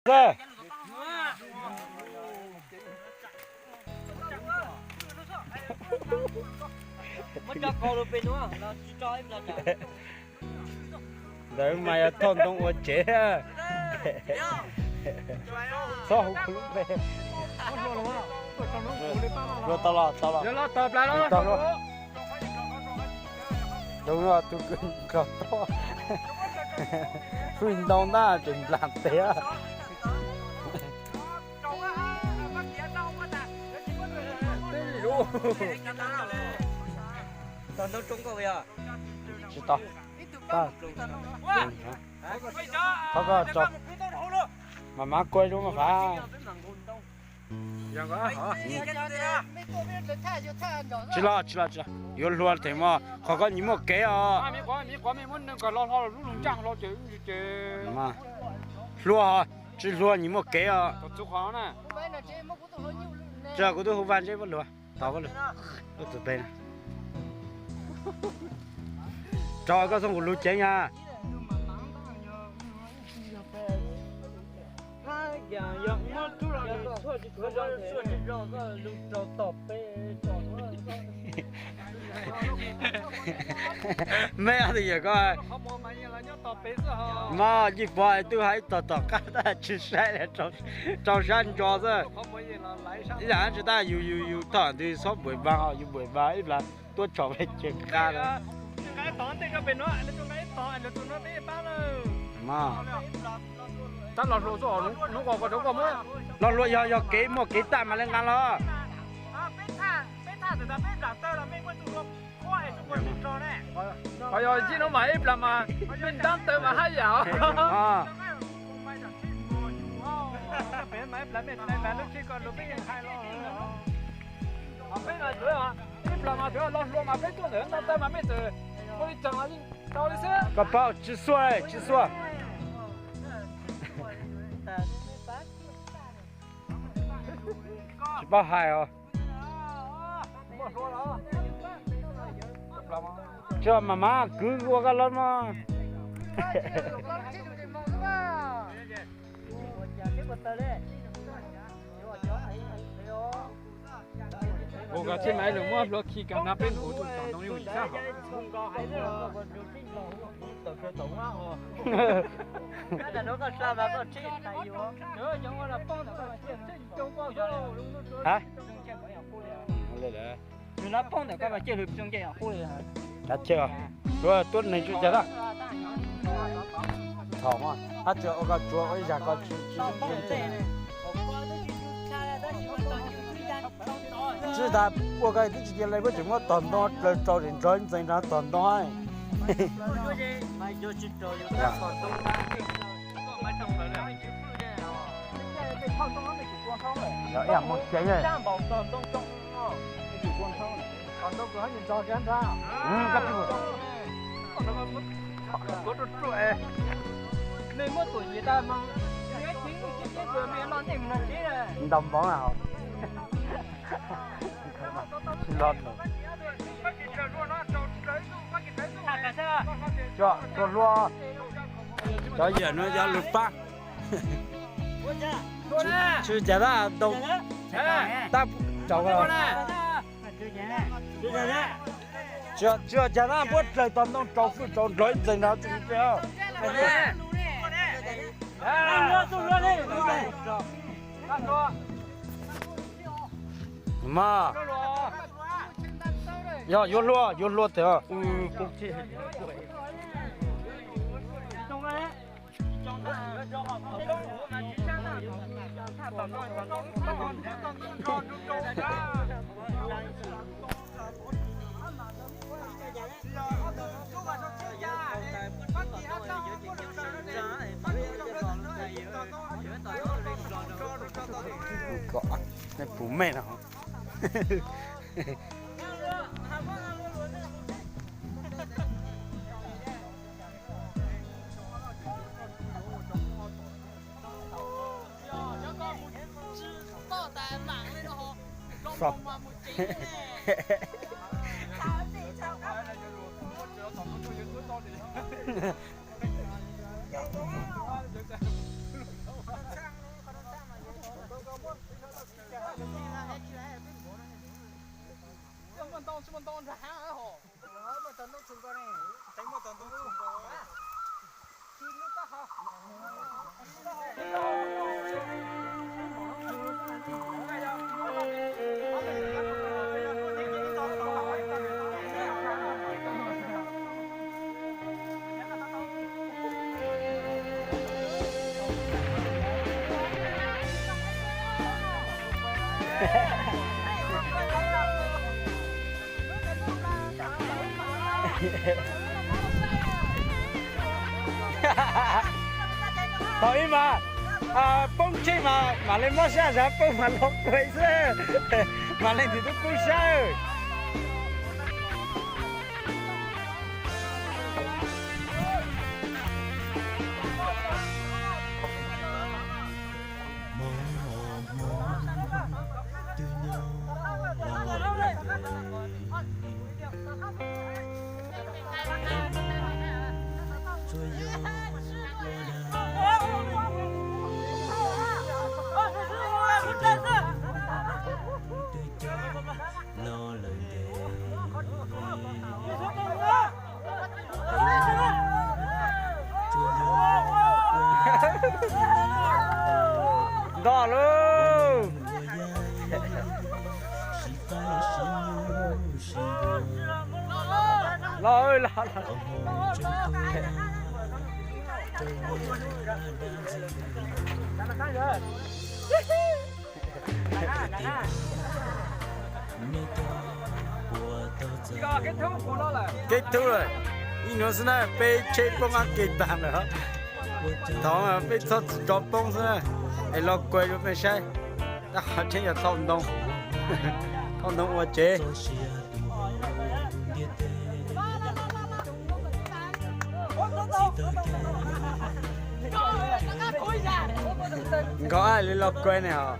Rồi. Mất cho cô được bên đúng không? Nó cho em là chả. Đấy mày thôn đông ở chế à. Sao không lúc về. Rồi tao lo. Rồi tập lại đó. Tao lo. Đúng rồi, tôi cứ gặp to. Phun đông ta chừng làm thế à. Tao nấu trúng cô bây giờ. Chị to. Ta. Có cho. Mà má quay đúng mà phải. Yang có hả? Chỉ lo. Yêu luôn thì mà họ có những một cái à. Mi quá mi muốn cái lo lúc chẳng lo chứ. Mà. Lúa à, chỉ lúa những một cái à. Có chút khó nè. Giờ của tôi không van chứ vẫn lúa. Tao vẫn lúa. Tôi từ bên. Cho có xong của lúa chế nha. Mẹ thì giờ coi mà gì phải tôi hãy tỏ cả ta chỉ sai là trong sân cho thôi giờ chúng ta yêu thằng thì số buổi ba họ yêu buổi ba ít là tôi chọn về chuyện ca đó cái tón thì cái bên nó là trong cái tón là tụi nó bé bao rồi mà tao lọt lỗ rồi nó còn có đâu có mới lọt lỗ giờ kế một kế tạm mà lên ngăn lo bé thang từ ta bé giả tơ là mấy con tụi nó quay tụi con tụi nó này bây giờ chỉ nó mà ít là mà bên đăng tơ mà hay dạo bé máy là bên này là lúc khi còn lúc bây giờ hay lo bên này rồi à ít là mà thôi lo mà bên tôi nữa đăng tơ mà bên tôi có đi chẳng là đi đâu đi xe có bao chỉ xua chỉ bao hai à cho mama cứ qua cái lon mà我个这买了我落去跟那边合作，当中有一下好。Cái là nó có sao mà có chết tại vì nữa giống là phong nó chết trong bao giờ hả? nó phong nó cái mà chết được trong cái khu này đã chưa? Rồi tuần này chưa đó. Thảo mà, hắn chưa có chúa ấy giờ có chứ ta qua cái cái gì này với chúng nó toàn đó cho đến trốn dành ra toàn đó ấy. Mày vô chích rồi vô Dạ. còn tung ra mày trồng rồi đấy cái thao tung nó bị chủ quan không rồi Rồi em một cái này. trang bảo toàn tung tung cái chủ quan không còn đâu có nhìn cho cái ra Các chú. Còn nó có chút trội. nên mất tuổi người ta mà cái chính cái vừa mẹ lon tìm là chứ này Đồng bóng nào? Lon rồi. Cho luôn. Cho giờ nó ra lục ba. Chứ chả ra đâu. Ta cháu rồi. Chưa chả ra bớt trời toàn đông cháu phụ cháu rối dành nào chúng chưa. Mà yo yo luôn thế à cũng chỉ có này phụ mẹ nào Sao? 当什么当这还好。我等都出过呢，等我等都出过。今天刚好。Thôi mà bông chi mà lên mất xa ra bông mà lọc quay xe mà lên thì tôi cúi xe đỏ luôn lo ơi lo kết thúc rồi nó sẽ là bê chế bông ăn kết tàn nữa đó là bê cho cho bông sẽ ai lo quay được mấy sai đã chế là thông đông qua chế có ai lo quay này hả